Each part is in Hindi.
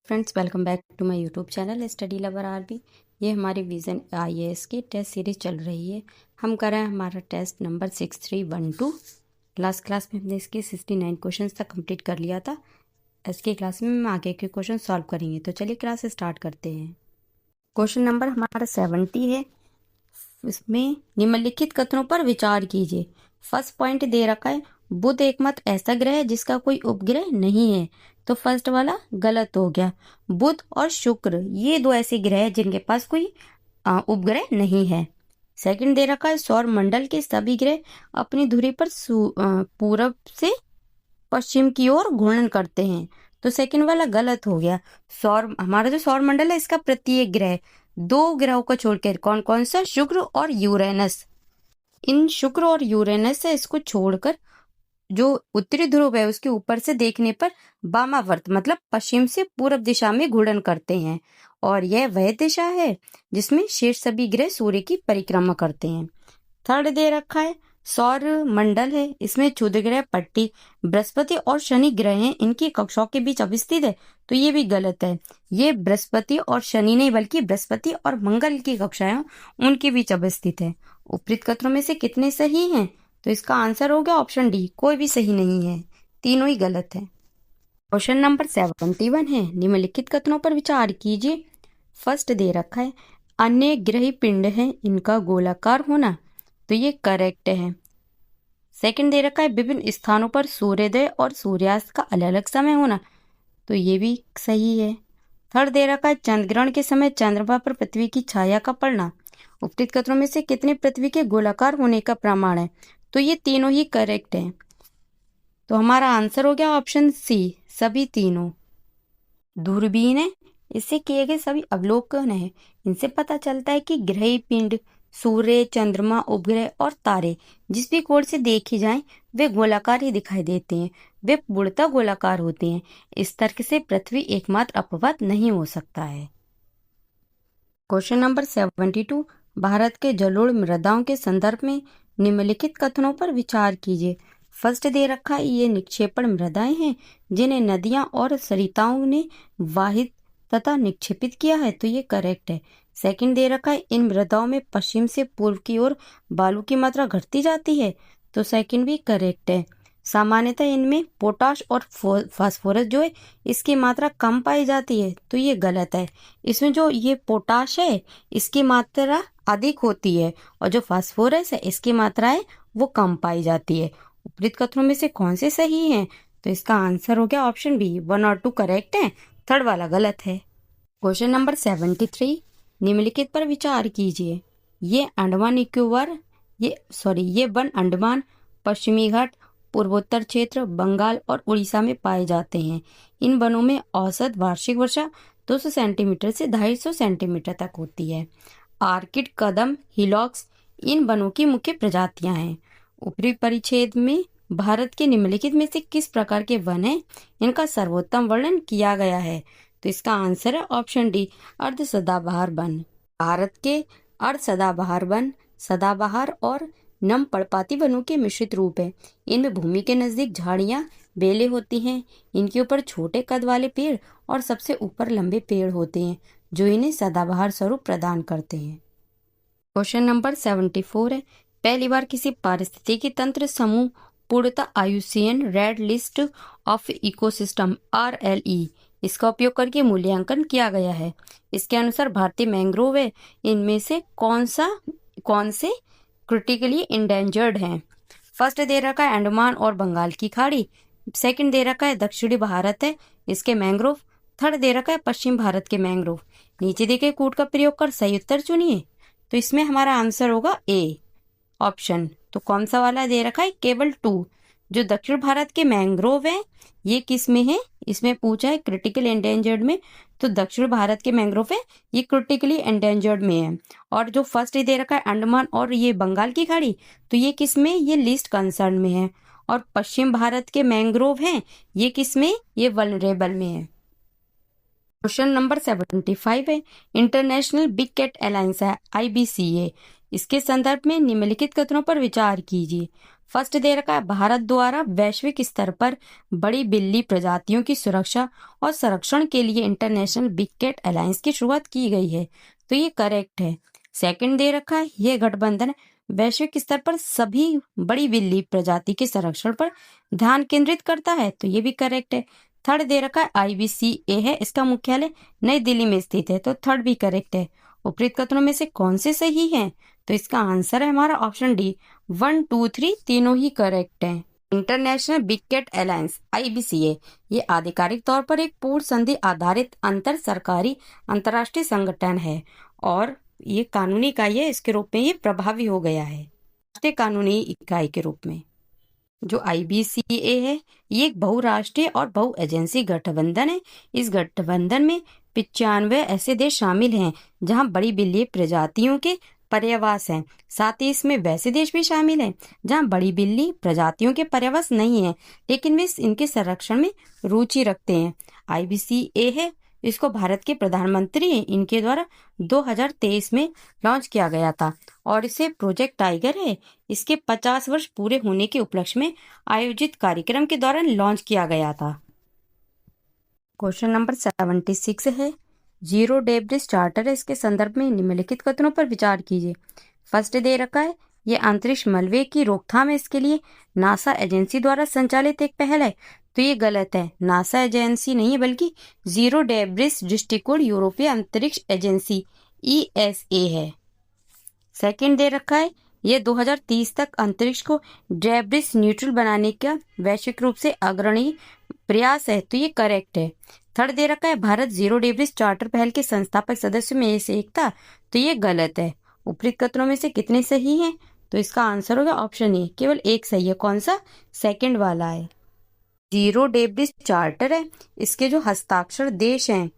Friends, welcome back to my YouTube channel study lover RB. ये हमारी विजन आईएएस की टेस्ट सीरीज चल रही है। हम कर रहे हैं हमारा टेस्ट नंबर 6312। लास्ट क्लास में हमने इसके 69 क्वेश्चंस तक कंप्लीट कर लिया था। इसके क्लास में हम आगे के क्वेश्चन सॉल्व करेंगे। तो चलिए क्लास स्टार्ट करते हैं। क्वेश्चन नंबर हमारा 70 है। इसमें निम्नलिखित कथनों पर विचार कीजिए। फर्स्ट पॉइंट दे रखा है, बुध एकमात्र ऐसा ग्रह है जिसका कोई उपग्रह नहीं है। तो फर्स्ट वाला गलत हो गया। बुध और शुक्र ये दो ऐसे ग्रह हैं जिनके पास कोई उपग्रह नहीं है। सेकंड दे रखा है, सौर मंडल के सभी ग्रह अपनी धुरी पर पूरब से पश्चिम की ओर घूर्णन करते हैं। तो सेकंड वाला गलत हो गया। हमारा जो सौर मंडल है इसका प्रत्येक ग्रह दो ग्रहों को छोड़कर, कौन कौन सा, शुक्र और यूरेनस, इन शुक्र और यूरेनस से इसको छोड़कर जो उत्तरी ध्रुव है उसके ऊपर से देखने पर वामावर्त मतलब पश्चिम से पूर्व दिशा में घूर्णन करते हैं। और यह वह दिशा है जिसमें शेष सभी ग्रह सूर्य की परिक्रमा करते हैं। थर्ड दे रखा है, सौर मंडल है, इसमें क्षुद्र ग्रह पट्टी बृहस्पति और शनि ग्रह हैं, इनकी कक्षाओं के बीच अवस्थित है। तो ये भी गलत है। ये बृहस्पति और शनि नहीं बल्कि बृहस्पति और मंगल की कक्षाएं उनके बीच अवस्थित है। उपरोक्त कथनों में से कितने सही हैं? तो इसका आंसर हो गया ऑप्शन डी, कोई भी सही नहीं है, तीनों ही गलत है। क्वेश्चन नंबर 71 है, निम्नलिखित कथनों पर विचार कीजिए। फर्स्ट दे रखा है, अन्य ग्रही पिंड हैं, इनका गोलाकार होना। तो ये करेक्ट है। सेकंड दे रखा है, विभिन्न स्थानों पर सूर्योदय और सूर्यास्त का अलग अलग समय होना। तो ये भी सही है। थर्ड दे रखा है, चंद्र ग्रहण के समय चंद्रमा पर पृथ्वी की छाया का पड़ना। उपरोक्त कथनों में से कितने पृथ्वी के गोलाकार होने का प्रमाण है? तो ये तीनों ही करेक्ट हैं। तो हमारा आंसर हो गया ऑप्शन सी, सभी तीनों। दूरबीन है, इससे किए गए सभी अवलोकन है, इनसे पता चलता है कि ग्रही पिंड, सूर्य, चंद्रमा, उपग्रह और तारे जिस भी कोण से देखे जाएं वे गोलाकार ही दिखाई देते हैं, वे पूर्णतः गोलाकार होते हैं। इस तर्क से पृथ्वी एकमात्र अपवाद नहीं हो सकता है। क्वेश्चन नंबर 72, भारत के जलोढ़ मृदाओं के संदर्भ में निम्नलिखित कथनों पर विचार कीजिए। फर्स्ट दे रखा है, ये निक्षेपण मृदाएं हैं जिन्हें नदियां और सरिताओं ने वाहित तथा निक्षेपित किया है। तो ये करेक्ट है। सेकंड दे रखा है, इन मृदाओं में पश्चिम से पूर्व की ओर बालू की मात्रा घटती जाती है। तो सेकंड भी करेक्ट है। सामान्यतः इनमें पोटाश और फास्फोरस जो है इसकी मात्रा कम पाई जाती है। तो ये गलत है। इसमें जो ये पोटाश है इसकी मात्रा अधिक होती है और जो फास्फोरस है इसकी मात्रा है वो कम पाई जाती है। उपरोक्त कथनों में से कौन से सही हैं? तो इसका आंसर हो गया ऑप्शन बी, 1 और 2 करेक्ट है, थर्ड वाला गलत है। क्वेश्चन नंबर 73, निम्नलिखित पर विचार कीजिए। ये अंडमान निकोबार ये वन अंडमान, पश्चिमी घाट, पूर्वोत्तर क्षेत्र, बंगाल और उड़ीसा में पाए जाते हैं। इन वनों में औसत वार्षिक वर्षा 200 सेंटीमीटर से 250 सेंटीमीटर तक होती है। आर्किड, कदम, हिलॉक्स इन वनों की मुख्य प्रजातियां हैं। ऊपरी परिच्छेद में भारत के निम्नलिखित में से किस प्रकार के वन हैं, इनका सर्वोत्तम वर्णन किया गया है? तो इसका आंसर है ऑप्शन डी, अर्ध सदाबहार वन। भारत के अर्ध सदाबहार वन सदाबहार और नम पर्णपाती वनों के मिश्रित रूप है। इनमें भूमि के नजदीक झाड़ियां, बेलें होती हैं। इनके ऊपर छोटे कद वाले पेड़ और सबसे ऊपर लंबे पेड़ होते हैं जो इन्हें सदाबहार स्वरूप प्रदान करते हैं। क्वेश्चन नंबर 74 है, पहली बार किसी पारिस्थितिकी तंत्र समूह पूर्णतः IUCN red list of ecosystem RLE इसका उपयोग करके मूल्यांकन किया गया है। इसके अनुसार भारतीय मैंग्रोव है, इनमें से कौन से क्रिटिकली इंडेंजर्ड हैं? फर्स्ट दे रखा है अंडमान और बंगाल की खाड़ी। सेकंड दे रखा है दक्षिणी भारत है इसके मैंग्रोव। थर्ड दे रखा है पश्चिम भारत के मैंग्रोव। नीचे दिए गए कूट का प्रयोग कर सही उत्तर चुनिए। तो इसमें हमारा आंसर होगा ए ऑप्शन। तो कौन सा वाला दे रखा है? केवल 2। जो दक्षिण भारत के मैंग्रोव है ये किस में है? इसमें पूछा है क्रिटिकल एंडेंजर्ड में। तो दक्षिण भारत के मैंग्रोव है ये क्रिटिकली एंडेंजर्ड में है। और जो फर्स्ट दे रखा है अंडमान और ये बंगाल की खाड़ी, तो ये किस में? ये लीस्ट कंसर्न में है। और पश्चिम भारत के मैंग्रोव हैं ये किस में? ये वल्नरेबल में है। क्वेश्चन नंबर 75 है, इंटरनेशनल बिग कैट अलायंस है IBCA, इसके संदर्भ में निम्नलिखित कथनों पर विचार कीजिए। फर्स्ट दे रखा है, भारत द्वारा वैश्विक स्तर पर बड़ी बिल्ली प्रजातियों की सुरक्षा और संरक्षण के लिए इंटरनेशनल बिग कैट अलायंस की शुरुआत की गई है, तो ये करेक्ट है। सेकंड दे रखा है, ये गठबंधन वैश्विक स्तर पर सभी बड़ी बिल्ली प्रजाति के संरक्षण पर ध्यान केंद्रित करता है, तो ये भी करेक्ट है। थर्ड दे रखा है, IBCA है, इसका मुख्यालय नई दिल्ली में स्थित है, तो थर्ड भी करेक्ट है। उपरोक्त कथनों में से कौन से सही हैं? तो इसका आंसर है हमारा ऑप्शन डी, 1, 2, 3 तीनों ही करेक्ट हैं। International Big Cat Alliance IBCA ये आधिकारिक तौर पर एक पूर्ण संधि आधारित अंतर सरकारी अंतर्राष्ट्रीय संगठन है और ये कानूनी इकाई है, इसके रूप में ये प्रभावी हो गया है राष्ट्रीय कानूनी इकाई के रूप में। जो IBCA है ये एक बहुराष्ट्रीय और बहु एजेंसी गठबंधन है। इस गठबंधन में 95 ऐसे देश शामिल हैं जहां बड़ी बिल्ली प्रजातियों के पर्यावास हैं। साथ ही इसमें वैसे देश भी शामिल हैं जहां बड़ी बिल्ली प्रजातियों के पर्यावास नहीं है, लेकिन वे इनके संरक्षण में रुचि रखते हैं। IBCA है, इसको भारत के प्रधानमंत्री इनके द्वारा 2023 में लॉन्च किया गया था और इसे प्रोजेक्ट टाइगर है, इसके 50 वर्ष पूरे होने के उपलक्ष्य में आयोजित कार्यक्रम के दौरान लॉन्च किया गया था। क्वेश्चन नंबर 76 है, जीरो डेब्रिस चार्टर है, इसके संदर्भ में निम्नलिखित कथनों पर विचार कीजिए। फर्स्ट दे रखा है, ये अंतरिक्ष मलबे की रोकथाम है, इसके लिए नासा एजेंसी द्वारा संचालित एक पहल है, तो ये गलत है। नासा एजेंसी नहीं है बल्कि जीरो डेब्रिस दृष्टिकोण यूरोपीय अंतरिक्ष एजेंसी ESA है। सेकंड दे रखा है, ये 2030 तक अंतरिक्ष को डेब्रिस न्यूट्रल बनाने का वैश्विक रूप से अग्रणी प्रयास है, तो ये करेक्ट है। थर्ड दे रखा है, भारत जीरो डेब्रिस चार्टर पहल के संस्थापक सदस्यों में से एक था, तो ये गलत है। उपरोक्त कथनों में से कितने सही हैं? तो इसका आंसर होगा ऑप्शन ए, केवल एक सही है। कौन सा? सेकंड वाला है। जीरो डेब्रिस चार्टर है, इसके जो हस्ताक्षर देश हैं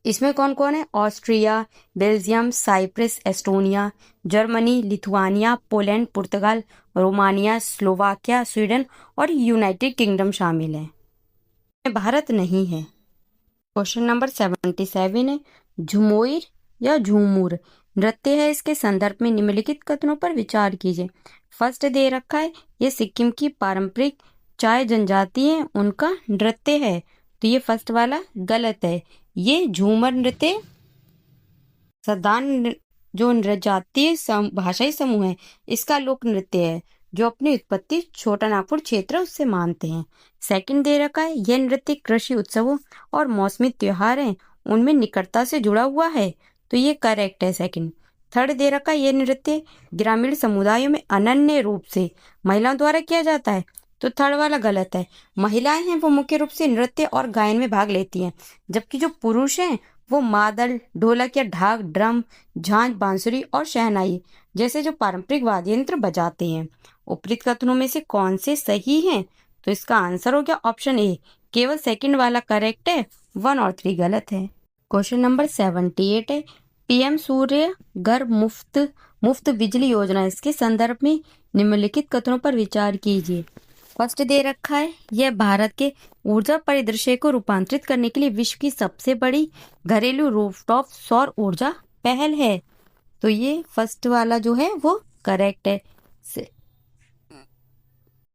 इसमें कौन कौन है? Austria, Belgium, Cyprus, Estonia, Germany, Lithuania, Poland, पुर्तगाल, रोमानिया, स्लोवाकिया, स्वीडन और यूनाइटेड किंगडम शामिल है। भारत नहीं है। क्वेश्चन नंबर 77 है, झुमोर या झूमुर नृत्य है, इसके संदर्भ में निम्नलिखित कथनों पर विचार कीजिए। फर्स्ट दे रखा है, ये सिक्किम की पारंपरिक चाय जनजाति है उनका नृत्य है, तो ये फर्स्ट वाला गलत है। ये झूमर नृत्य सदान जो जनजातीय भाषाई समूह है इसका लोक नृत्य है जो अपनी उत्पत्ति छोटा नागपुर क्षेत्र उससे मानते हैं। सेकंड दे रखा है, यह नृत्य कृषि उत्सवों और मौसमी त्योहार हैं उनमें निकटता से जुड़ा हुआ है, तो ये करेक्ट है सेकंड। थर्ड दे रखा है, यह नृत्य ग्रामीण समुदायों में अनन्य रूप से महिलाओं द्वारा किया जाता है, तो थर्ड वाला गलत है। महिलाएं हैं वो मुख्य रूप से नृत्य और गायन में भाग लेती हैं, जबकि जो पुरुष हैं वो मादल, ढोलक या ढाक, ड्रम, झांझ, बांसुरी और शहनाई जैसे जो पारंपरिक वाद्य यंत्र बजाते हैं। उपरोक्त कथनों में से कौन से सही हैं? तो इसका आंसर हो गया ऑप्शन ए, केवल सेकंड वाला करेक्ट है, 1 और 3 गलत है। क्वेश्चन नंबर 78 है, PM सूर्य घर मुफ्त बिजली योजना, इसके संदर्भ में निम्नलिखित कथनों पर विचार कीजिए। फर्स्ट दे रखा है, यह भारत के ऊर्जा परिदृश्य को रूपांतरित करने के लिए विश्व की सबसे बड़ी घरेलू रूफटॉप सौर ऊर्जा पहल है, तो ये फर्स्ट वाला जो है वो करेक्ट है।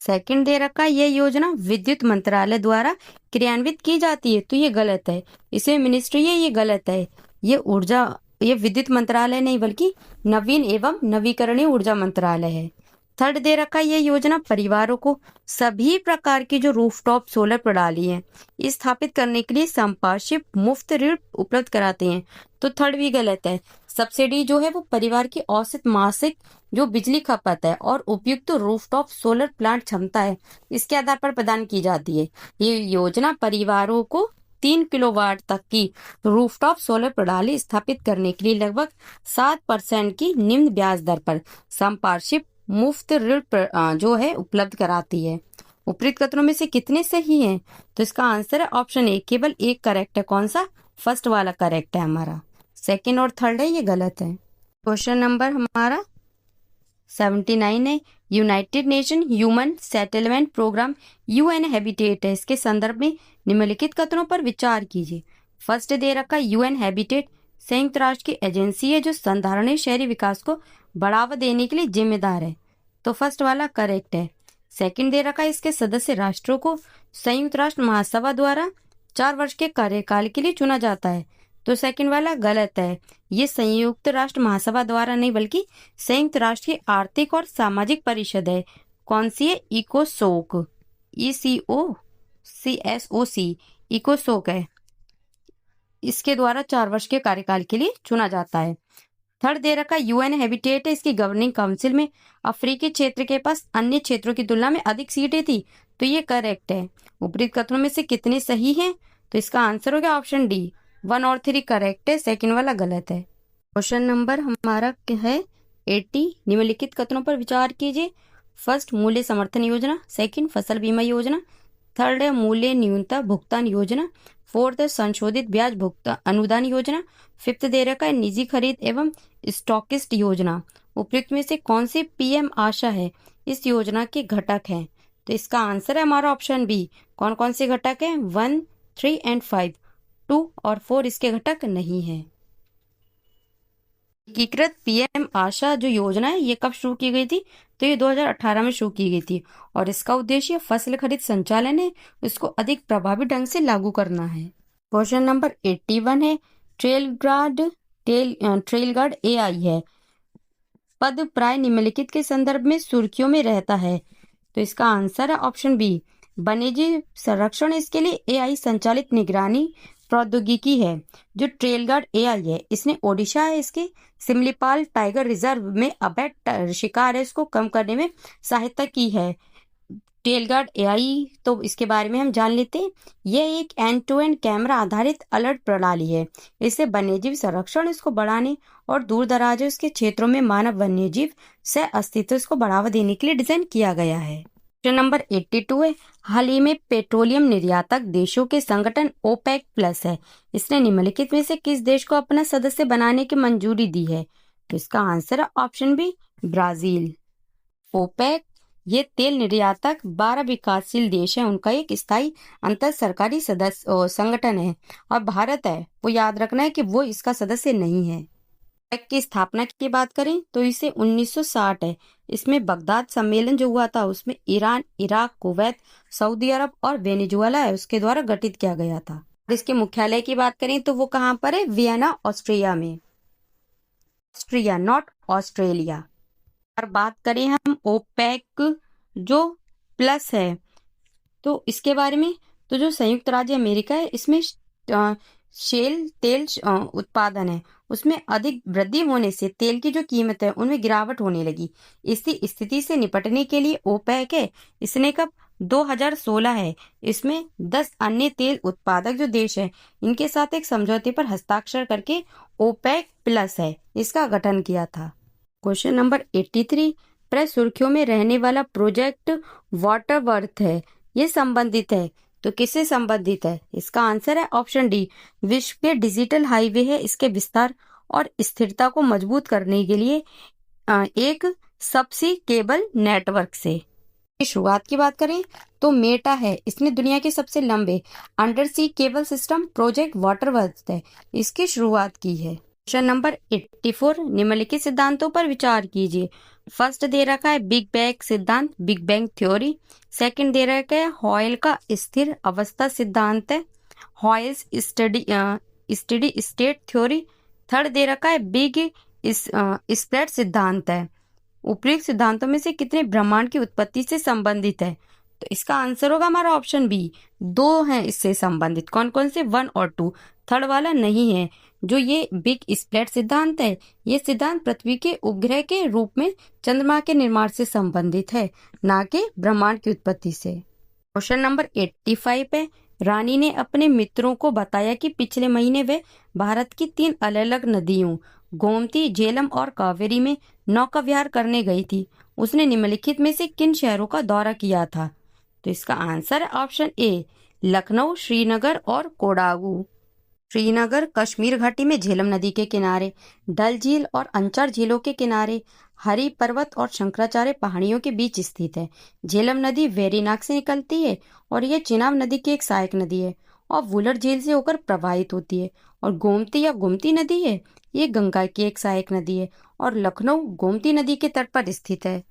सेकंड दे रखा है, यह योजना विद्युत मंत्रालय द्वारा क्रियान्वित की जाती है, तो ये गलत है। इसमें मिनिस्ट्री है, ये गलत है। ये विद्युत मंत्रालय नहीं बल्कि नवीन एवं नवीकरणीय ऊर्जा मंत्रालय है। थर्ड दे रखा है, यह योजना परिवारों को सभी प्रकार की जो रूफटॉप सोलर प्रणाली है स्थापित करने के लिए संपार्श्विक मुफ्त ऋण उपलब्ध कराते हैं, तो थर्ड भी गलत है। सब्सिडी जो है वो परिवार की औसत मासिक जो बिजली खपत है और उपयुक्त रूफटॉप सोलर प्लांट क्षमता है इसके आधार पर प्रदान की जाती है। ये योजना परिवारों को 3 किलोवाट तक की रूफटॉप सोलर प्रणाली स्थापित करने के लिए लगभग 7% की निम्न ब्याज दर पर संपार्श्विक मुफ्त ऋण जो है उपलब्ध कराती है। उपरोक्त कथनों में से कितने सही हैं? तो इसका आंसर है ऑप्शन ए, केवल एक करेक्ट है। कौन सा? फर्स्ट वाला करेक्ट है हमारा। सेकंड और थर्ड है ये गलत है। क्वेश्चन नंबर हमारा 79 है, United Nation Human Settlement Programme UN Habitat है, इसके संदर्भ में निम्नलिखित कथनों पर विचार कीजिए। फर्स्ट दे रखा है, UN हैबिटेट संयुक्त राष्ट्र की एजेंसी है जो संधारणीय शहरी विकास को बढ़ावा देने के लिए जिम्मेदार है, तो फर्स्ट वाला करेक्ट है। सेकंड दे रखा है, इसके सदस्य राष्ट्रों को संयुक्त राष्ट्र महासभा द्वारा 4 वर्ष के कार्यकाल के लिए चुना जाता है। तो सेकंड वाला गलत है। ये संयुक्त राष्ट्र महासभा द्वारा नहीं बल्कि संयुक्त राष्ट्र की आर्थिक और सामाजिक परिषद है। कौन सी है? इकोसोक, ECOCSOC, इकोसोक है। इसके द्वारा 4 वर्ष के कार्यकाल के लिए चुना जाता है। थर्ड दे रखा UN हैबिटेट है, इसकी गवर्निंग काउंसिल में अफ्रीकी क्षेत्र के पास अन्य क्षेत्रों की तुलना में अधिक सीटें थी। तो ये करेक्ट है। उपरोक्त कथनों में से कितने सही हैं? तो इसका आंसर हो गया ऑप्शन डी, 1 और 3 करेक्ट है, सेकंड वाला गलत है। क्वेश्चन नंबर हमारा है 80। निम्नलिखित कथनों पर विचार कीजिए। फर्स्ट, मूल्य समर्थन योजना। सेकंड, फसल बीमा योजना। थर्ड है मूल्य न्यूनतम भुगतान योजना। फोर्थ है संशोधित ब्याज भुगतान अनुदान योजना। फिफ्थ दे रखा है निजी खरीद एवं स्टॉकिस्ट योजना। उपयुक्त में से कौन सी PM आशा है इस योजना के घटक हैं? तो इसका आंसर है हमारा ऑप्शन बी। कौन कौन से घटक हैं? 1, 3 एंड 5। 2 और 4 इसके घटक नहीं है। एकीकृत PM आशा जो योजना है ये कब शुरू की गई थी? तो ये 2018 में शुरू की गई थी और इसका उद्देश्य फसल खरीद संचालन है, इसको अधिक प्रभावी ढंग से लागू करना है। क्वेश्चन नंबर 81 है ट्रेल गार्ड AI है। पद प्राय निम्नलिखित के संदर्भ में सुर्खियों में रहता है। तो इसका आंसर है ऑप्शन बी, वन्यजीव संरक्षण। इसके लिए AI संचालित निगरानी प्रौद्योगिकी है। जो ट्रेल गार्ड AI है, इसने ओडिशा है इसके सिमलीपाल टाइगर रिजर्व में अवैध शिकार है इसको कम करने में सहायता की है। ट्रेल गार्ड AI, तो इसके बारे में हम जान लेते हैं। यह एक एंड टू एंड कैमरा आधारित अलर्ट प्रणाली है। इससे वन्यजीव संरक्षण इसको बढ़ाने और दूर दराज के क्षेत्रों में मानव वन्यजीव सह अस्तित्व इसको बढ़ावा देने के लिए डिजाइन किया गया है। क्वेश्चन नंबर 82 है हाल ही में पेट्रोलियम निर्यातक देशों के संगठन OPEC+ है। इसने निम्नलिखित में से किस देश को अपना सदस्य बनाने की मंजूरी दी है? तो इसका आंसर है ऑप्शन बी, ब्राजील। OPEC ये तेल निर्यातक 12 विकासशील देश हैं, उनका एक स्थायी अंतर सरकारी सदस्य संगठन है और भारत है वो याद रखना है कि वो इसका सदस्य नहीं है। OPEC की स्थापना की बात करें तो इसे 1960 है। इसमें बगदाद सम्मेलन जो हुआ था उसमें ईरान, इराक, कुवैत, सऊदी अरब और वेनेजुएला है उसके द्वारा गठित किया गया था। और इसके मुख्यालय की बात करें तो वो कहाँ पर है? वियना, ऑस्ट्रिया में। Austria, not Australia. और बात करें हम OPEC जो प्लस है तो इसके बारे में, तो जो संयुक्त राज्य अमेरिका है इसमें शेल तेल उत्पादन है उसमें अधिक वृद्धि होने से तेल की जो कीमत है उनमें गिरावट होने लगी। इसी स्थिति से निपटने के लिए OPEC है, इसने कब 2016 है इसमें 10 अन्य तेल उत्पादक जो देश है इनके साथ एक समझौते पर हस्ताक्षर करके OPEC+ है इसका गठन किया था। क्वेश्चन नंबर 83 प्रेस सुर्खियों में रहने वाला प्रोजेक्ट वाटरवर्थ है, ये संबंधित है। तो किससे संबंधित है? इसका आंसर है ऑप्शन डी, विश्व के डिजिटल हाईवे है इसके विस्तार और स्थिरता को मजबूत करने के लिए एक सबसी केबल नेटवर्क से। शुरुआत की बात करें तो मेटा है, इसने दुनिया के सबसे लंबे under sea cable system project Waterworth है इसकी शुरुआत की है। क्वेश्चन नंबर 84 निम्नलिखित सिद्धांतों पर विचार कीजिए। फर्स्ट दे रखा है बिग बैंग सिद्धांत, बिग बैंग थ्योरी। सेकंड दे रखा है हॉयल का स्थिर अवस्था सिद्धांत है, हॉयल्स स्टेडी स्टेट थ्योरी। थर्ड दे रखा है बिग स्प्रेड सिद्धांत है। उपयुक्त सिद्धांतों में से कितने ब्रह्मांड की उत्पत्ति से संबंधित है? तो इसका आंसर होगा हमारा ऑप्शन बी, 2 हैं इससे संबंधित। कौन कौन से? 1 और 2। थर्ड वाला नहीं है। जो ये बिग स्प्लिट सिद्धांत है ये सिद्धांत पृथ्वी के उपग्रह के रूप में चंद्रमा के निर्माण से संबंधित है, ना कि ब्रह्मांड की उत्पत्ति से। क्वेश्चन नंबर 85 है रानी ने अपने मित्रों को बताया कि पिछले महीने वे भारत की 3 अलग अलग नदियों गोमती, झेलम और कावेरी में नौका विहार करने गई थी। उसने निम्नलिखित में से किन शहरों का दौरा किया था? तो इसका आंसर है ऑप्शन ए, लखनऊ, श्रीनगर और कोडागू। श्रीनगर कश्मीर घाटी में झेलम नदी के किनारे, डल झील और अंचार झीलों के किनारे, हरी पर्वत और शंकराचार्य पहाड़ियों के बीच स्थित है। झेलम नदी वेरीनाग से निकलती है और यह चिनाब नदी की एक सहायक नदी है और वुलर झील से होकर प्रवाहित होती है। और गोमती या गोमती नदी है ये गंगा की एक सहायक नदी है और लखनऊ गोमती नदी के तट पर स्थित है।